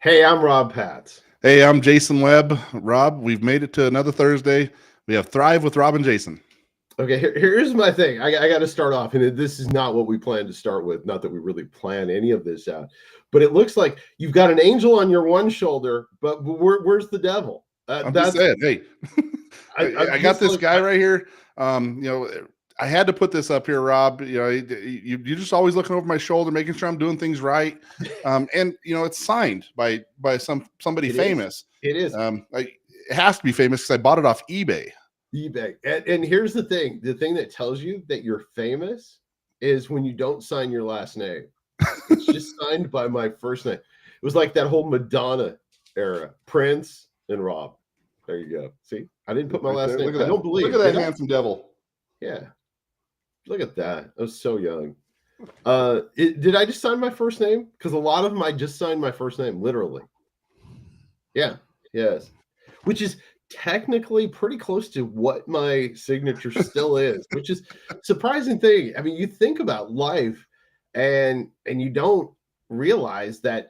Hey, I'm Rob Patz. Hey, I'm Jason Webb. Rob, we've made it to another Thursday. We have Thrive with Rob and Jason. Okay, here's my thing. I got to start off, and this is not what we planned to start with. Not that we really plan any of this out, but it looks like you've got an angel on your one shoulder, but where's the devil? I'm just That's saying, hey, I'm I got just this like guy right here. I had to put this up here, Rob. You're just always looking over my shoulder, making sure I'm doing things right. And it's signed by somebody it is. famous. It is It has to be famous because I bought it off eBay. eBay, and here's the thing: that tells you that you're famous is when you don't sign your last name. It's just signed by my first name. It was like that whole Madonna era, Prince and Rob. There you go. See, I didn't put my Right last there. name. Look at I that. don't believe. Look at that did I? handsome devil. Yeah, look at that. I was so young. Did I just sign my first name? Because a lot of them I just signed my first name, literally. Yeah. Yes. Which is technically pretty close to what my signature still is, which is surprising thing. I mean, you think about life and you don't realize that,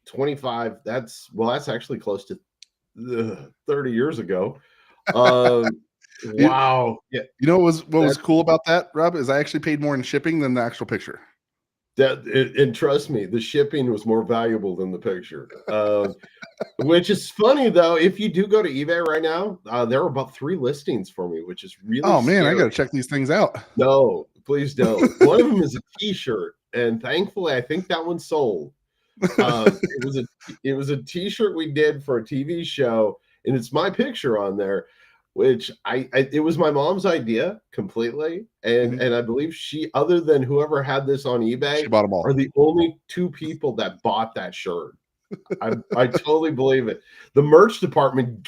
25, that's actually close to 30 years ago. You, Wow. Yeah. what was That cool about that, Rob, is I actually paid more in shipping than the actual picture. and trust me, the shipping was more valuable than the picture. Which is funny though. If you do go to eBay right now, there are about 3 listings for me, which is really Oh man, I got scary. to check these things out. No, please don't. One of them is a T-shirt, and thankfully, I think that one sold. It was a T-shirt we did for a TV show, and it's my picture on there, which it was my mom's idea completely, and Mhm. and I believe she, other than whoever had this on She eBay, bought them all. are the only 2 people that bought that shirt. I totally believe it. The merch department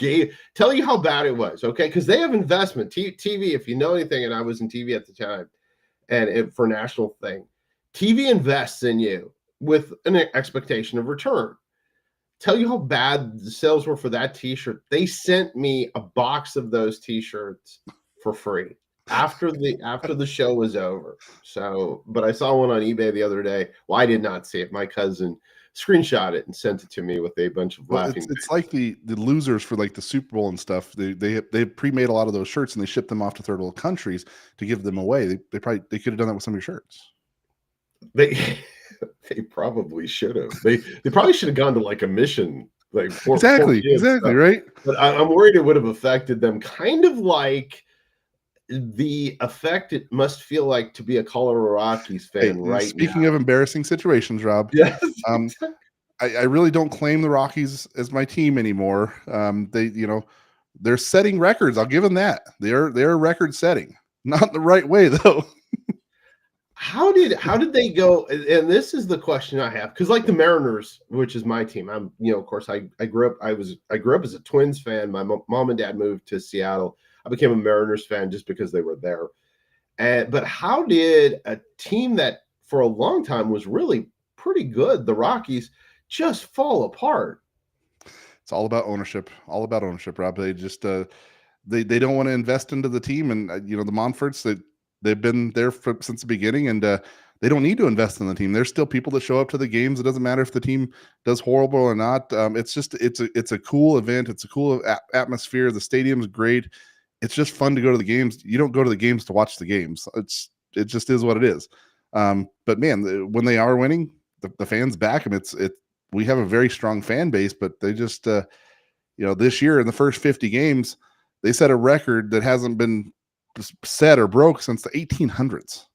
tell you how bad it was, okay? Because they have investment. TV, if you know anything, and I was in TV at the time, and for national thing, TV invests in you with an expectation of return. Tell you how bad the sales were for that T-shirt. They sent me a box of those T-shirts for free after the show was over. So, but I saw one on eBay the other day. Well, I did not see it. My cousin screenshot it and sent it to me with a bunch of Well, laughing it's faces. like the losers for like the Super Bowl and stuff. They pre-made a lot of those shirts and they ship them off to third world countries to give them away. They could have done that with some of your shirts. They they probably should have. They probably should have gone to like a mission, like poor kids. Exactly, right? But I'm worried it would have affected them, kind of like the effect it must feel like to be a Colorado Rockies Hey, fan right now. speaking of embarrassing situations, Rob, Yes, um, exactly. I really don't claim the Rockies as my team anymore. They're setting records. I'll give them that. They're record setting, not the right way though. How did they go? And this is the question I have, because like the Mariners, which is my team, I'm of course I grew up I grew up as a Twins fan. My mom and dad moved to Seattle. I became a Mariners fan just because they were there. But how did a team that for a long time was really pretty good, the Rockies, just fall apart? It's all about ownership. All about ownership, Rob. They just they don't want to invest into the team, and the Monforts they've been there since the beginning, and they don't need to invest in the team. There's still people that show up to the games. It doesn't matter if the team does horrible or not. It's a cool event. It's a cool atmosphere. The stadium's great. It's just fun to go to the games. You don't go to the games to watch the games. It just is what it is. But man, when they are winning, the fans back them. We have a very strong fan base, but they just this year in the first 50 games, they set a record that hasn't been set or broke since the 1800s.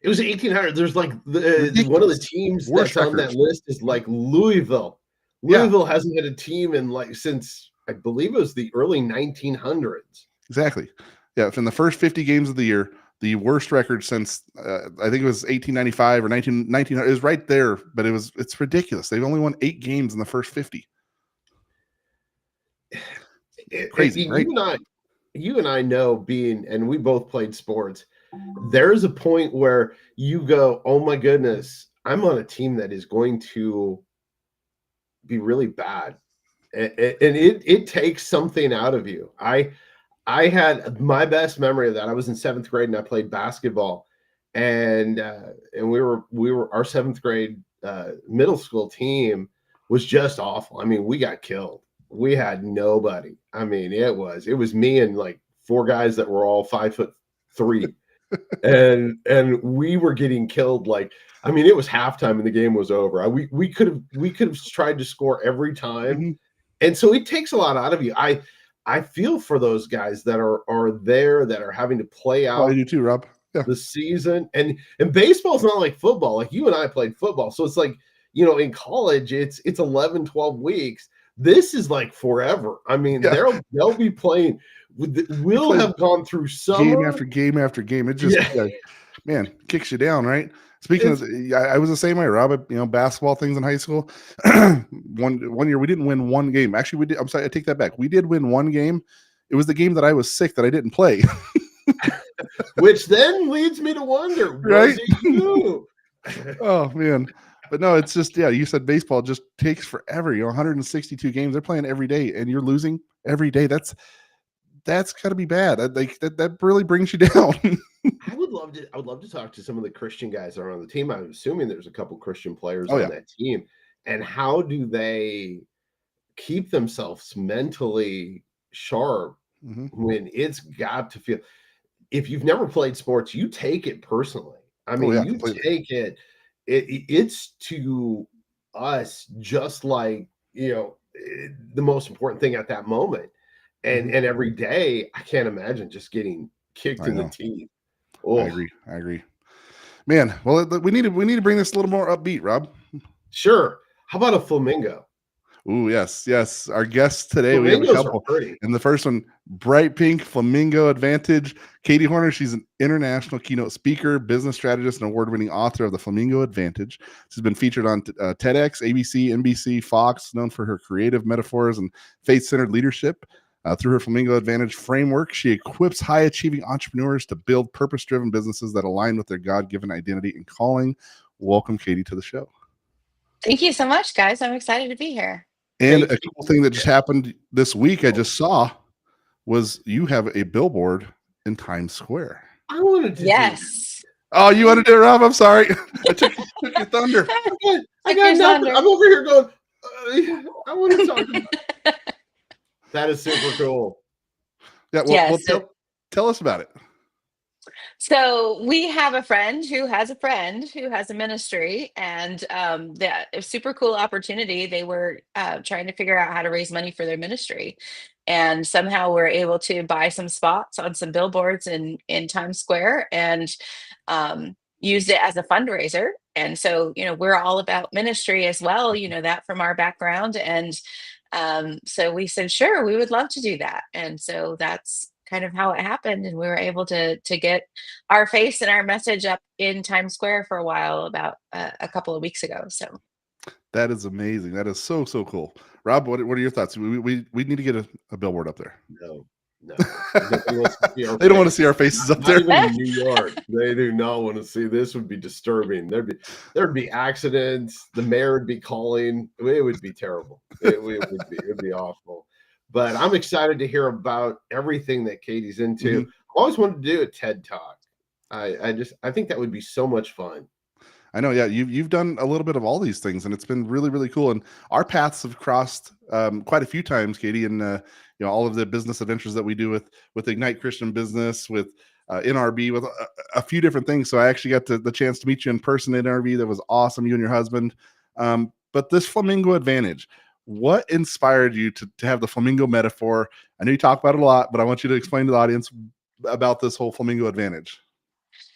It was 1800. There's like one of the Ridiculous. teams Worst that's on that records. list is like Louisville. Yeah, Louisville hasn't had a team in like since I believe it was the early 1900s. exactly. Yeah, from the first 50 games of the year, the worst record since I think it was 1895 or 1900. It was right there, but it's ridiculous. They've only won 8 games in the first 50. Crazy, right? You and I know, and we both played sports. There's a point where you go, "Oh my goodness, I'm on a team that is going to be really bad," and it takes something out of you. I had my best memory of that. I was in 7th grade and I played basketball, and we were our 7th grade middle school team was just awful. I mean, we got killed. We had nobody. I mean, it was me and like four guys that were all 5'3", and we were getting killed. Like, I mean, it was halftime and the game was over. We could have tried to score every time, Mhm. and so it takes a lot out of you. I feel for those guys that are there that are having to play Oh, I out do too, Rob. Yeah. the season, and baseball's not like football. Like, you and I played football, so it's like, in college it's 11, 12 weeks. This is like forever. I mean, Yeah. they'll be playing You we'll play have gone through game summer. after game after game. It just, Yeah. man, kicks you down, right? Speaking It's of, I was the same way, Rob. Basketball things in high school. one year we didn't win one game. Actually, we did. I'm sorry, I take that back. We did win one game. It was the game that I was sick that I didn't play. which then leads me to wonder, Right? was it you? Oh man. But no, it's just, you said baseball just takes forever. 162 games. They're playing every day and you're losing every day. That's got to be bad. That really brings you down. I would love to talk to some of the Christian guys that are on the team. I'm assuming there's a couple Christian players Oh on yeah. that team. And how do they keep themselves mentally sharp Mhm. when it's got to feel, if you've never played sports, you take it personally. I Oh mean, yeah, you completely. take it's to us just like, the most important thing at that moment. And Mhm. every day, I can't imagine just getting kicked I in the know. teeth. I Oh, agree. I agree. Man, well, we need to bring this a little more upbeat, Rob. sure. How about a flamingo? Ooh, yes, yes. Our guests today, we have a Flamingos are couple. pretty. And the first one, Bright Pink Flamingo Advantage. Katie Horner, she's an international keynote speaker, business strategist, and award-winning author of The Flamingo Advantage. She's been featured on TEDx, ABC, NBC, Fox, known for her creative metaphors and faith-centered leadership. Through her Flamingo Advantage framework, she equips high-achieving entrepreneurs to build purpose-driven businesses that align with their God-given identity and calling. Welcome, Katie, to the show. Thank you so much, guys. I'm excited to be here. And Hey, a cool thing that just happened this week, I just saw, was you have a billboard in Times Square. I wanted to do that. Yes. Oh, you wanted to do it, Rob? I'm sorry. I took your thunder. I Took got your nothing. thunder. I'm over here going, I want to talk about that. Is super cool. Yeah, well, Yes. tell us about it. So we have a friend who has a ministry, and that a super cool opportunity. They were trying to figure out how to raise money for their ministry, and somehow we're able to buy some spots on some billboards in Times Square, and used it as a fundraiser. And so, we're all about ministry as well. That from our background, and so we said, sure, we would love to do that. And so that's kind of how it happened, and we were able to get our face and our message up in Times Square for a while about a couple of weeks ago. So That is amazing. That is so cool. Rob, what are your thoughts? We need to get a billboard up there. No. Nobody wants to see our They don't want to face. see our faces up Not there. even in New York. They do not want to see. This would be disturbing. There'd be accidents. The mayor would be calling. It would be terrible. It'd be awful. But I'm excited to hear about everything that Katie's into. Mhm. I always wanted to do a TED Talk. I think that would be so much fun. I know, yeah. You've done a little bit of all these things, and it's been really cool. And our paths have crossed quite a few times, Katie, and all of the business adventures that we do with Ignite Christian Business, with NRB, with a few different things. So I actually got the chance to meet you in person at NRB. That was awesome, you and your husband. But this Flamingo Advantage, what inspired you to have the flamingo metaphor? I know you talk about it a lot, but I want you to explain to the audience about this whole Flamingo Advantage.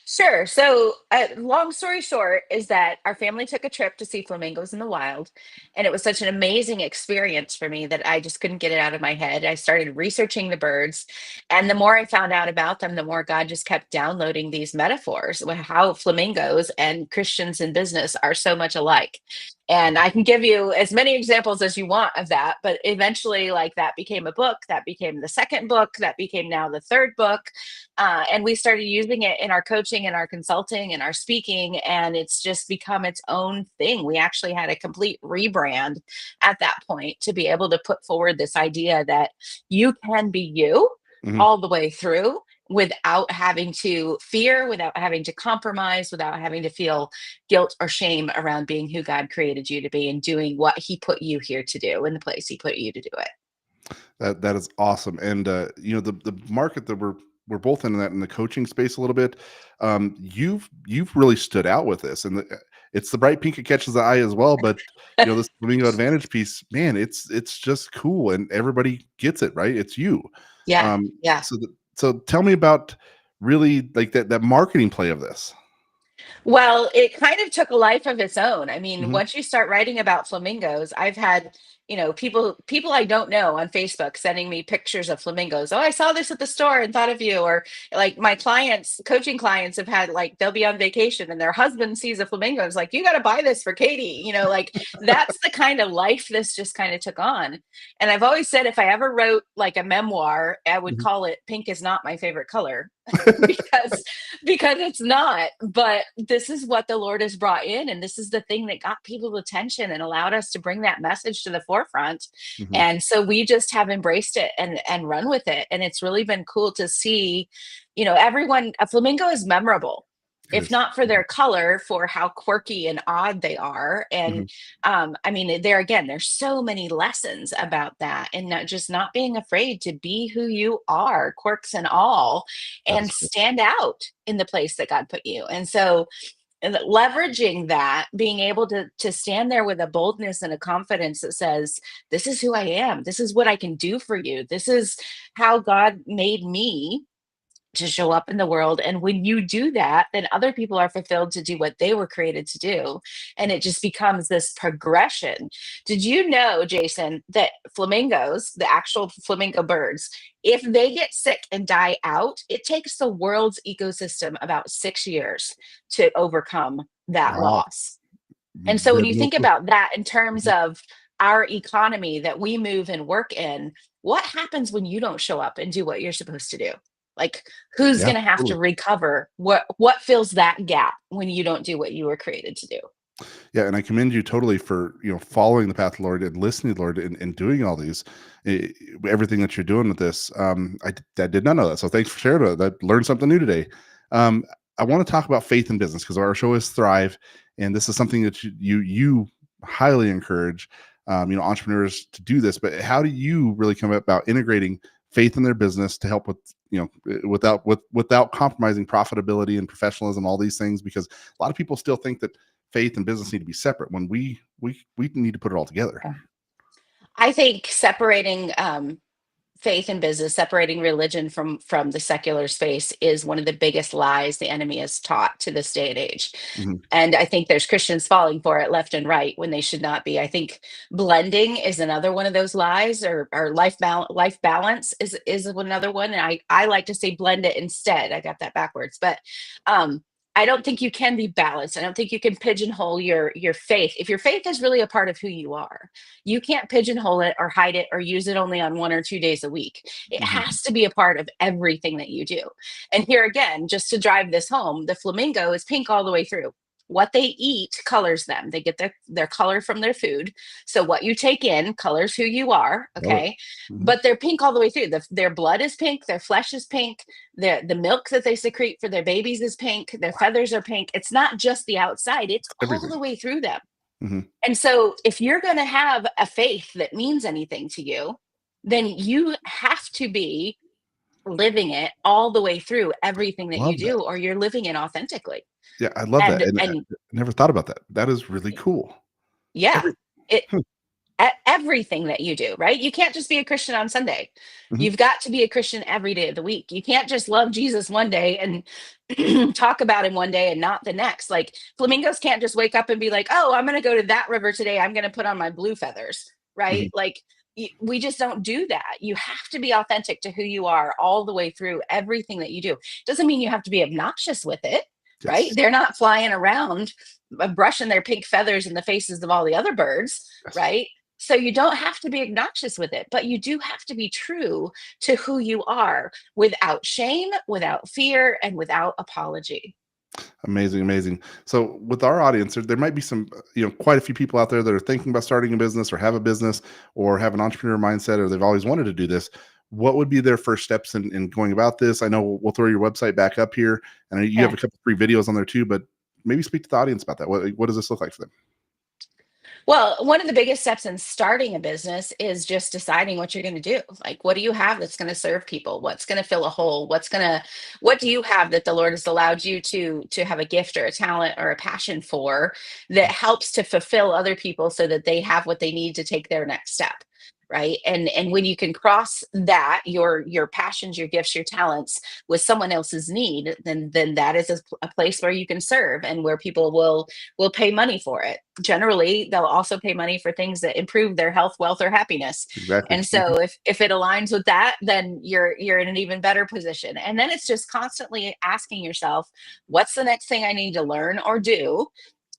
sure. So, long story short, is that our family took a trip to see flamingos in the wild. And it was such an amazing experience for me that I just couldn't get it out of my head. I started researching the birds. And the more I found out about them, the more God just kept downloading these metaphors, how flamingos and Christians in business are so much alike. And I can give you as many examples as you want of that. But eventually, like, that became a book, that became the second book, that became now the third book, and we started using it in our coaching and our consulting and our speaking, and it's just become its own thing. We actually had a complete rebrand at that point to be able to put forward this idea that you can be you Mhm. all the way through without having to fear, without having to compromise, without having to feel guilt or shame around being who God created you to be and doing what he put you here to do in the place he put you to do it. That is awesome. And the market that we're both in that in the coaching space a little bit. You've really stood out with this, and it's the bright pink that catches the eye as well. But this Flamingo Advantage piece, man, it's just cool, and everybody gets it, right? It's you. Yeah. Yeah. So tell me about really like that marketing play of this. Well, it kind of took a life of its own. I mean, Mhm. once you start writing about flamingos, I've had, people I don't know on Facebook sending me pictures of flamingos. Oh, I saw this at the store and thought of you. Or like my clients, coaching clients have had like they'll be on vacation and their husband sees a flamingo and is like, you got to buy this for Katie. Like that's the kind of life this just kind of took on. And I've always said if I ever wrote like a memoir, I would Mhm. call it Pink is Not My Favorite Color. because it's not, but this is what the Lord has brought in, and this is the thing that got people's attention and allowed us to bring that message to the forefront. Mhm. And so we just have embraced it and run with it, and it's really been cool to see. Everyone, a flamingo is memorable, It if is. not for their color, for how quirky and odd they are. Mhm. And I mean, there's so many lessons about that, and not being afraid to be who you are, quirks and all, That and is cool. stand out in the place that God put you. And so leveraging that, being able to stand there with a boldness and a confidence that says, this is who I am, this is what I can do for you, this is how God made me to show up in the world. And when you do that, then other people are fulfilled to do what they were created to do. And it just becomes this progression. Did you know, Jason, that flamingos, the actual flamingo birds, if they get sick and die out, it takes the world's ecosystem about 6 years to overcome that Wow. loss. And so when Yeah, you no think clue. about that in terms Mhm. of our economy that we move and work in, what happens when you don't show up and do what you're supposed to do? Like who's Yeah, going to have to totally. recover what fills that gap when you don't do what you were created to do? Yeah, and I commend you totally for following the path of the Lord and listening to the Lord and doing all these eh, everything that you're doing with this. I did not know that, so thanks for sharing that. I learned something new today. Um, I want to talk about faith in business because our show is Thrive, and this is something that you highly encourage entrepreneurs to do this. But how do you really come about integrating faith in their business to help with without compromising profitability and professionalism, all these things? Because a lot of people still think that faith and business need to be separate when we need to put it all together. Yeah. I think separating faith and business, separating religion from the secular space is one of the biggest lies the enemy has taught to this day and age. Mhm. And I think there's Christians falling for it left and right when they should not be. I think blending is another one of those lies, or life balance is another one. And I like to say blend it instead. I got that backwards, but I don't think you can be balanced. I don't think you can pigeonhole your faith. If your faith is really a part of who you are, you can't pigeonhole it or hide it or use it only on 1 or 2 days a week. It Mhm. has to be a part of everything that you do. And here again, just to drive this home, the flamingo is pink all the way through. What they eat colors them. They get their color from their food. So what you take in colors who you are. Love it. Okay. Mhm. But they're pink all the way through. Their blood is pink, their flesh is pink, the milk that they secrete for their babies is pink, their feathers are pink. It's not just the outside, it's all Everything. the way through them. Mhm. And so, if you're going to have a faith that means anything to you, then you have to be living it all the way through everything that you Love that. do, or you're living it authentically. Yeah, I love that, And and I never thought about that. That is really cool. yeah, Every it Hmm. everything that you do, right? You can't just be a Christian on Sunday. Mhm. You've got to be a Christian every day of the week. You can't just love Jesus one day and talk about him one day and not the next. Like flamingos can't just wake up and be like, "Oh, I'm going to go to that river today. I'm going to put on my blue feathers." Right? Mhm. Like we just don't do that. You have to be authentic to who you are all the way through everything that you do. Doesn't mean you have to be obnoxious with it, right? Yes. They're not flying around brushing their pink feathers in the faces of all the other birds, Yes. right? So you don't have to be obnoxious with it, but you do have to be true to who you are without shame, without fear, and without apology. Amazing, amazing. So with our audience, there might be some, quite a few people out there that are thinking about starting a business or have a business or have an entrepreneur mindset or they've always wanted to do this. what would be their first steps in going about this? I know we'll throw your website back up here, and you have a couple free videos on there too, but maybe speak to the audience about that. What does this look like for them? Well, one of the biggest steps in starting a business is just deciding what you're going to do. Like, what do you have that's going to serve people? What's going to fill a hole? What do you have that the Lord has allowed you to have a gift or a talent or a passion for that helps to fulfill other people so that they have what they need to take their next step? Right. And when you can cross that, your passions, your gifts, your talents with someone else's need, then that is a place where you can serve and where people will pay money for it. Generally, they'll also pay money for things that improve their health, wealth, or happiness. Exactly. And so if it aligns with that, then you're in an even better position. And then it's just constantly asking yourself, what's the next thing I need to learn or do?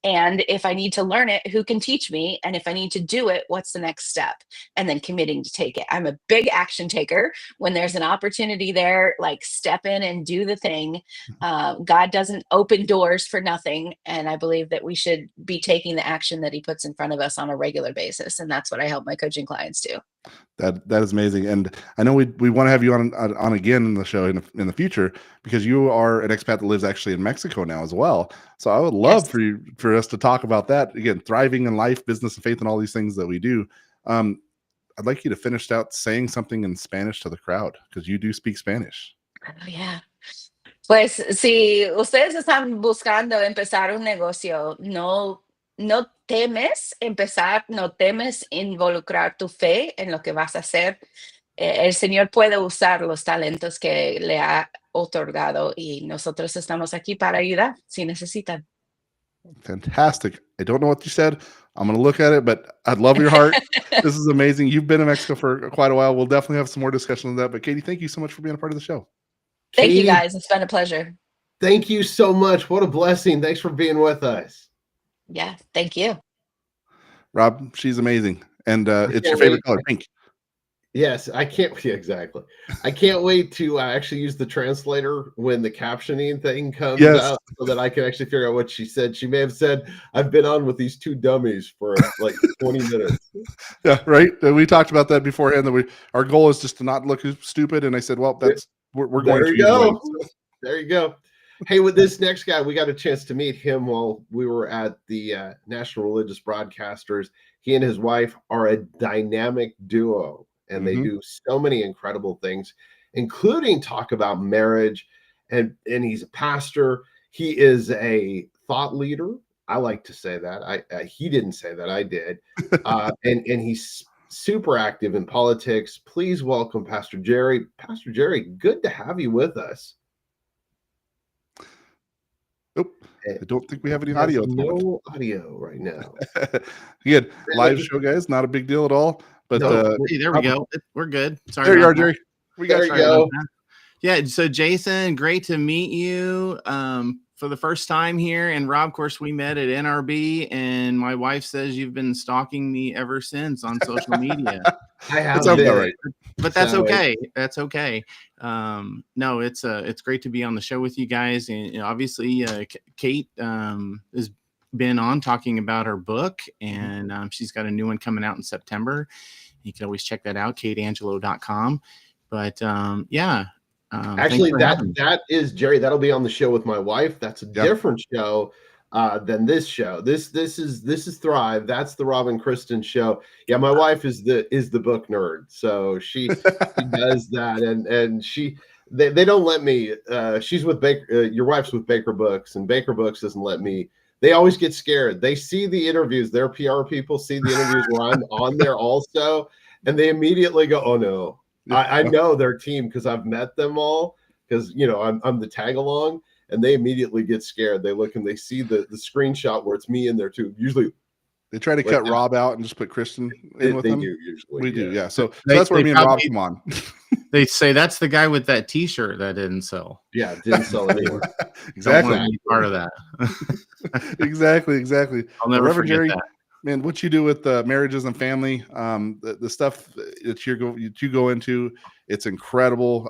And if I need to learn it, who can teach me? And if I need to do it, what's the next step? And then committing to take it. I'm a big action taker. When there's an opportunity there, like step in and do the thing. God doesn't open doors for nothing. And I believe that we should be taking the action that he puts in front of us on a regular basis. And that's what I help my coaching clients do. That is amazing, and I know we want to have you on again in the show in the future, because you are an expat that lives actually in Mexico now as well. So I would love for us to talk about that again, thriving in life, business, and faith, and all these things that we do. I'd like you to finish out saying something in Spanish to the crowd, because you do speak Spanish. Oh, yeah. Pues si ustedes están buscando empezar un negocio, no temes empezar, no temes involucrar tu fe en lo que vas a hacer. El Señor puede usar los talentos que le ha otorgado y nosotros estamos aquí para ayudar si necesitan. Fantastic. I don't know what you said. I'm going to look at it, but I'd love your heart. This is amazing. You've been in Mexico for quite a while. We'll definitely have some more discussion on that. But Katie, thank you so much for being a part of the show. Thank you, guys. It's been a pleasure. Thank you so much. What a blessing. Thanks for being with us. Yeah, thank you. Rob, she's amazing. And it's your favorite color, pink. Yes, I can't. Yeah, exactly. I can't wait to actually use the translator when the captioning thing comes out, so that I can actually figure out what she said. She may have said, "I've been on with these two dummies for like 20 minutes." Yeah, right. We talked about that beforehand. That our goal is just to not look stupid. And I said, "Well, we're going there to you go. So. There you go." Hey, with this next guy, we got a chance to meet him while we were at the National Religious Broadcasters. He and his wife are a dynamic duo, and they do so many incredible things, including talk about marriage. And he's a pastor. He is a thought leader. I like to say that. He didn't say that. I did. And he's super active in politics. Please welcome Pastor Jerry. Pastor Jerry, good to have you with us. Nope. I don't think we have any audio. No audio right now. Again, live show, guys. Not a big deal at all. But hey, there we go. We're good. Sorry. There you are, Jerry. We got you go. Yeah. So Jason, great to meet you for the first time here. And Rob, of course, we met at NRB, and my wife says you've been stalking me ever since on social media. I have, right. But that's okay. That's okay. No, it's great to be on the show with you guys. And obviously, Kate has been on talking about her book, and she's got a new one coming out in September. You can always check that out, kateangelo.com. But actually, that is Jerry. That'll be on the show with my wife. That's a different show than this show. This is Thrive. That's the Rob and Kristen show. Yeah, my wife is the book nerd, so she does that, and they don't let me. She's with Baker. Your wife's with Baker Books, and Baker Books doesn't let me. They always get scared. They see the interviews. Their PR people see the interviews where I'm on there also, and they immediately go, "Oh no." I know their team because I've met them all, because I'm the tag along, and they immediately get scared. They look and they see the screenshot where it's me in there too. Usually they try to cut Rob out and just put Kristen in with them. They do usually. We do, yeah. So that's where me and Rob come on. They say that's the guy with that T-shirt that didn't sell. Yeah, it didn't sell anywhere. Exactly. Don't want to be part of that. Exactly. I'll never Reverend forget Jerry, that. Man, what you do with marriages and family, the stuff that you go into, it's incredible.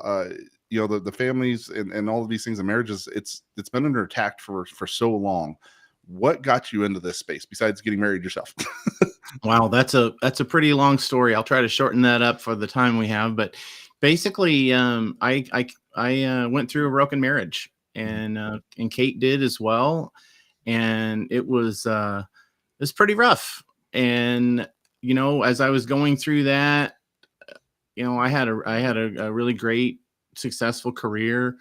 The families and all of these things and marriages, it's been under attack for so long. What got you into this space besides getting married yourself? Wow, that's a pretty long story. I'll try to shorten that up for the time we have. But Basically, I went through a broken marriage, and Kate did as well, and it's pretty rough. And as I was going through that, I had a really great, successful career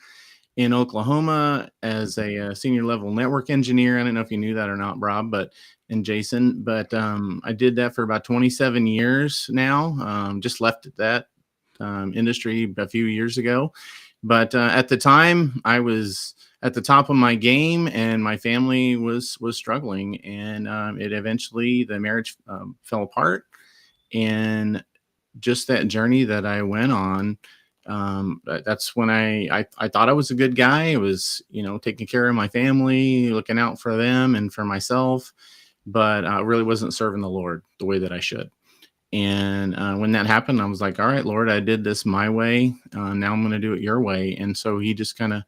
in Oklahoma as a senior level network engineer. I don't know if you knew that or not, Rob, and Jason, but I did that for about 27 years now. Just left that industry a few years ago, but at the time I was at the top of my game, and my family was struggling, and the marriage fell apart, and just that journey that I went on, that's when I thought I was a good guy. I was, taking care of my family, looking out for them and for myself, but I really wasn't serving the Lord the way that I should. And when that happened, I was like, all right, Lord, I did this my way. Now I'm going to do it your way. And so he just kind of,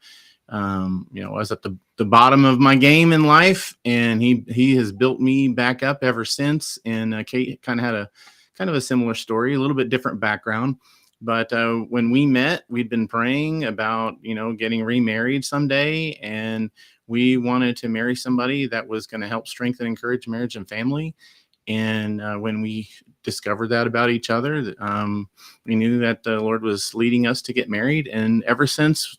I was at the bottom of my game in life, and he has built me back up ever since. And Kate kind of had a similar story, a little bit different background. But when we met, we'd been praying about, getting remarried someday. And we wanted to marry somebody that was going to help strengthen and encourage marriage and family. And when we discovered that about each other, we knew that the Lord was leading us to get married. And ever since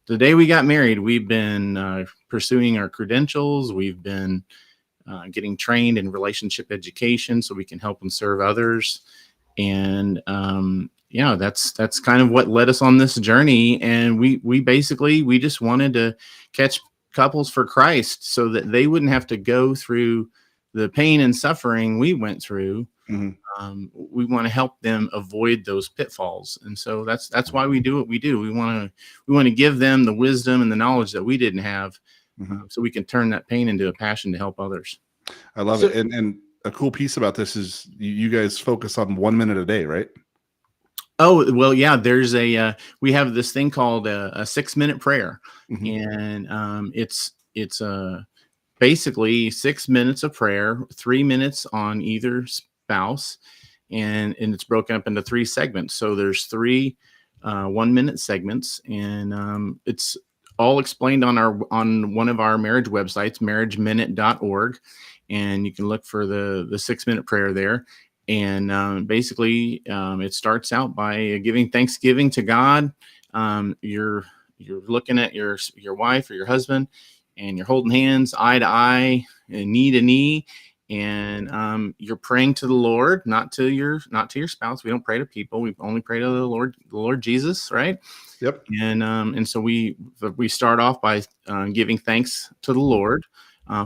the day we got married, we've been pursuing our credentials. We've been getting trained in relationship education so we can help and serve others. And that's kind of what led us on this journey. And we basically just wanted to catch couples for Christ so that they wouldn't have to go through the pain and suffering we went through. Mm-hmm. We want to help them avoid those pitfalls. And so that's why we do what we do. We want to give them the wisdom and the knowledge that we didn't have, so we can turn that pain into a passion to help others. I love it. And a cool piece about this is you guys focus on 1 minute a day, right? Oh, well, yeah, there's we have this thing called a 6-minute prayer. Mm-hmm. And it's basically 6 minutes of prayer, 3 minutes on either spouse, and it's broken up into 3 segments. So there's 3 1-minute segments, and it's all explained on one of our marriage websites, marriageminute.org, and you can look for the 6-minute prayer there. And basically, it starts out by giving thanksgiving to God. You're looking at your wife or your husband, and you're holding hands, eye to eye, and knee to knee, and you're praying to the Lord, not to your spouse. We don't pray to people; we only pray to the Lord Jesus, right? Yep. And so we start off by giving thanks to the Lord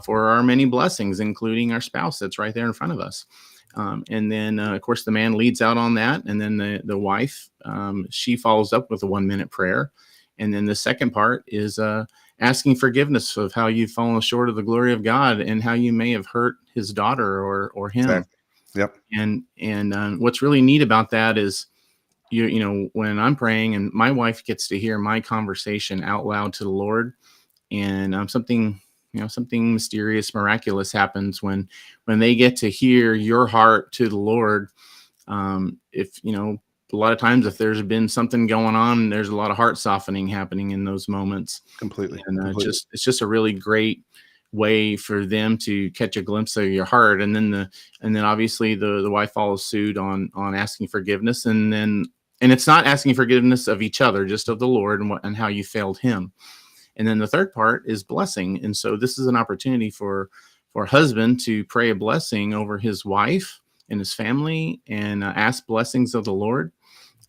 for our many blessings, including our spouse that's right there in front of us. And then, of course, the man leads out on that, and then the wife, she follows up with a 1-minute prayer, and then the second part is asking forgiveness of how you've fallen short of the glory of God and how you may have hurt his daughter or him. Exactly. Yep. And what's really neat about that is, when I'm praying and my wife gets to hear my conversation out loud to the Lord, and something mysterious, miraculous happens when they get to hear your heart to the Lord. If a lot of times, if there's been something going on, there's a lot of heart softening happening in those moments. Completely. And it's just a really great way for them to catch a glimpse of your heart. And then obviously the wife follows suit on asking forgiveness. And it's not asking forgiveness of each other, just of the Lord and how you failed him. And then the third part is blessing. And so this is an opportunity for a husband to pray a blessing over his wife and his family, and ask blessings of the Lord.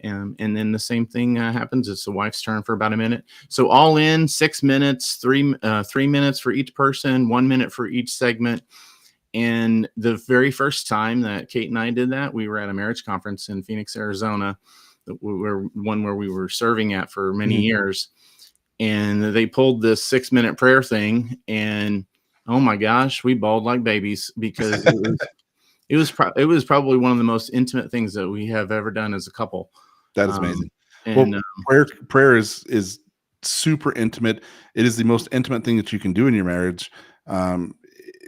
And then the same thing happens. It's the wife's turn for about a minute. So all in 6 minutes, 3 minutes for each person, 1 minute for each segment. And the very first time that Kate and I did that, we were at a marriage conference in Phoenix, Arizona, where we were serving at for many years. And they pulled this 6-minute prayer thing, and oh my gosh, we bawled like babies, because it was probably one of the most intimate things that we have ever done as a couple. That is amazing. Well, prayer is super intimate. It is the most intimate thing that you can do in your marriage.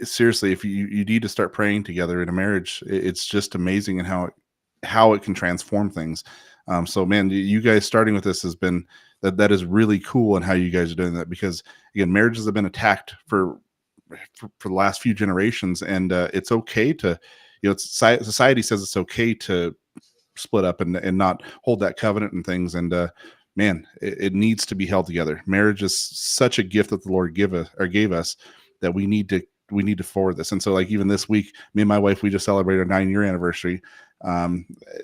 Seriously, if you need to start praying together in a marriage, it's just amazing, and how it can transform things. So man, you guys starting with this has been that is really cool, and how you guys are doing that, because again, marriages have been attacked for the last few generations, and it's okay to, society says it's okay to split up and not hold that covenant and things, and man, it needs to be held together. Marriage is such a gift that the Lord gave us that we need to forward this. And so, like, even this week, me and my wife, we just celebrated our 9-year anniversary.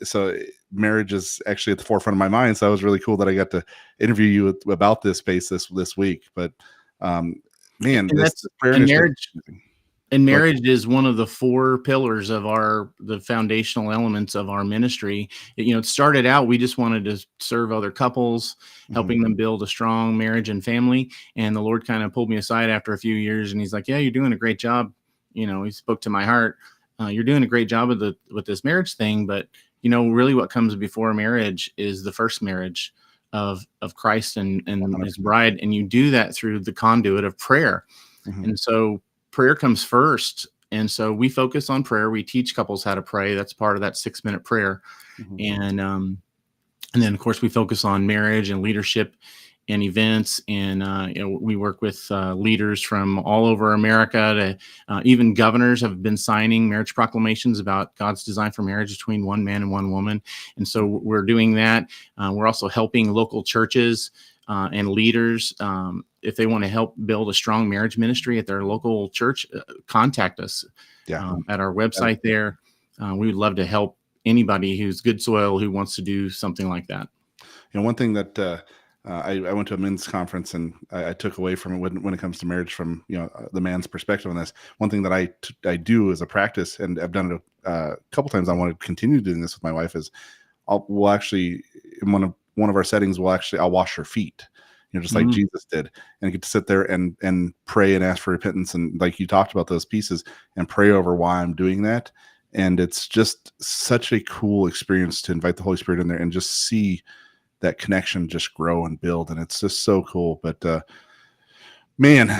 So marriage is actually at the forefront of my mind. So that was really cool that I got to interview you about this space this week. But man, And this that's prayer and initiative- marriage is one of the 4 pillars of the foundational elements of our ministry. It started out, we just wanted to serve other couples, helping them build a strong marriage and family. And the Lord kind of pulled me aside after a few years, and he's like, yeah, you're doing a great job. He spoke to my heart. You're doing a great job with this marriage thing, but really what comes before marriage is the first marriage of Christ and his bride. And you do that through the conduit of prayer. And so prayer comes first. And so we focus on prayer. We teach couples how to pray. That's part of that 6-minute prayer. And then of course we focus on marriage and leadership and events. And, we work with leaders from all over America to even governors have been signing marriage proclamations about God's design for marriage between one man and one woman. And so we're doing that. We're also helping local churches and leaders. If they want to help build a strong marriage ministry at their local church, contact us at our website there. We would love to help anybody who's good soil who wants to do something like that. One thing that I went to a men's conference, and I took away from it when it comes to marriage from the man's perspective on this. One thing that I do as a practice, and I've done it a couple times. I want to continue doing this with my wife. Is we'll actually, in one of our settings, I'll wash her feet, just like Jesus did, and get to sit there and pray and ask for repentance, and like you talked about those pieces, and pray over why I'm doing that. And it's just such a cool experience to invite the Holy Spirit in there and just see that connection just grow and build. And it's just so cool. But man,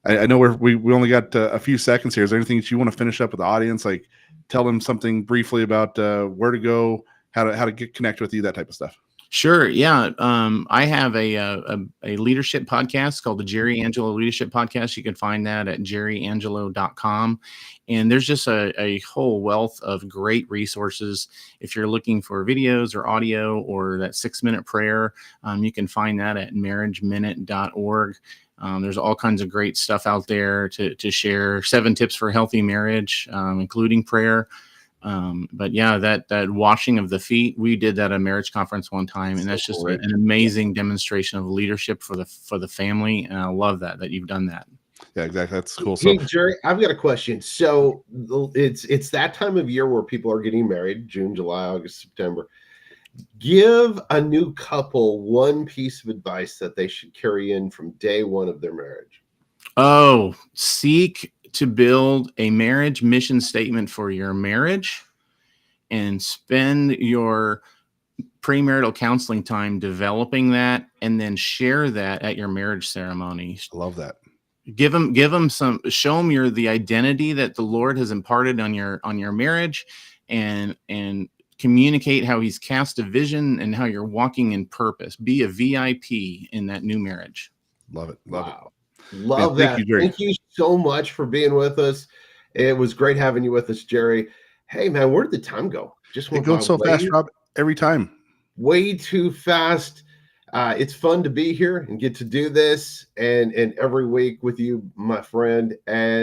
I know we only got a few seconds here. Is there anything that you want to finish up with the audience? Like, tell them something briefly about where to go, how to get connect with you, that type of stuff. Sure. Yeah. I have a leadership podcast called the Jerry Angelo Leadership Podcast. You can find that at jerryangelo.com. And there's just a whole wealth of great resources. If you're looking for videos or audio or that 6-minute prayer, you can find that at marriageminute.org. There's all kinds of great stuff out there to share. 7 tips for healthy marriage, including prayer. But yeah, that washing of the feet, we did that at a marriage conference one time, and that's just an amazing demonstration of leadership for the family. And I love that you've done that. Yeah, exactly. That's cool. Hey, Jerry, I've got a question. So it's that time of year where people are getting married, June, July, August, September. Give a new couple one piece of advice that they should carry in from day one of their marriage. Oh, seek to build a marriage mission statement for your marriage, and spend your premarital counseling time developing that, and then share that at your marriage ceremony. I love that. Give them show them the identity that the Lord has imparted on your marriage, and communicate how he's cast a vision and how you're walking in purpose. Be a VIP in that new marriage. Love it. Love it. Love that. Thank you so much for being with us. It was great having you with us, Jerry. Hey, man, where did the time go? Just went so fast, Rob, every time. Way too fast. It's fun to be here and get to do this and every week with you, my friend. And